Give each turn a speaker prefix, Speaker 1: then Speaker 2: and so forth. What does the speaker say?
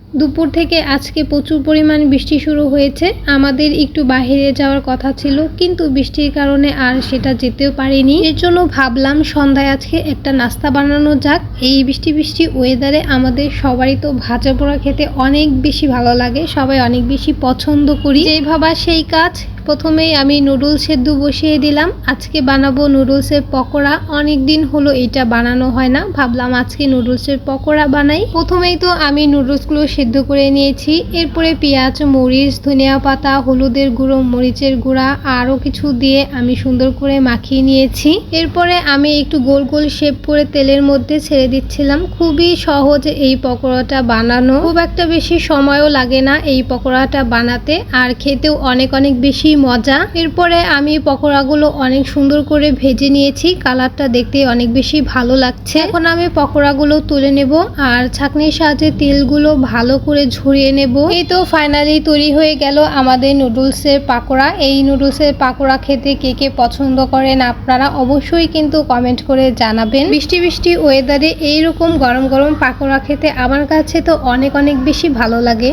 Speaker 1: দুপুর থেকে আজকে প্রচুর পরিমাণ বৃষ্টি শুরু হয়েছে। আমাদের একটু বাইরে যাওয়ার কথা ছিল, কিন্তু বৃষ্টির কারণে আর সেটা যেতেও পারিনি। এর জন্য ভাবলাম সন্ধ্যায় আজকে একটা নাস্তা বানানো যাক। এই বৃষ্টি বৃষ্টি ওয়েদারে আমাদের সবারই তো ভাজা পোড়া খেতে অনেক বেশি ভালো লাগে, সবাই অনেক বেশি পছন্দ করি। যেই ভাবা সেই কাজ। প্রথমেই আমি নুডলস সেদ্ধ বসিয়ে দিলাম। আজকে বানাবো নুডলসের পকোড়া। অনেক দিন হলো এটা বানানো হয় না, ভাবলাম আজকে নুডলসের পকোড়া বানাই। প্রথমেই তো আমি নুডলসগুলো সেদ্ধ করে নিয়েছি। এরপরে পেঁয়াজ, মরিচ, ধনিয়া পাতা, হলুদের গুঁড়ো, মরিচের গুঁড়া আরও কিছু দিয়ে আমি সুন্দর করে মাখিয়ে নিয়েছি। এরপরে আমি একটু গোল গোল শেপ করে তেলের মধ্যে ছেড়ে দিচ্ছিলাম। খুবই সহজ এই পকোড়াটা বানানো, খুব একটা বেশি সময়ও লাগে না এই পকোড়াটা বানাতে, আর খেতেও অনেক অনেক বেশি মজা। এরপরে আমি পকোড়াগুলো অনেক সুন্দর করে ভেজে নিয়েছি, কালারটা দেখতে অনেক বেশি ভালো লাগছে। এখন আমি পকোড়াগুলো তুলে নেব আর ছাঁকনির সাহায্যে তেলগুলো ভালো করে ঝরিয়ে নেব। এই তো ফাইনালি তৈরি হয়ে গেল আমাদের নুডলসের পাকোড়া। এই নুডলসের পাকোড়া খেতে কে কে পছন্দ করেন আপনারা অবশ্যই কিন্তু কমেন্ট করে জানাবেন। বৃষ্টি বৃষ্টি ওয়েদারে এইরকম গরম গরম পাকোড়া খেতে আমার কাছে তো অনেক অনেক বেশি ভালো লাগে।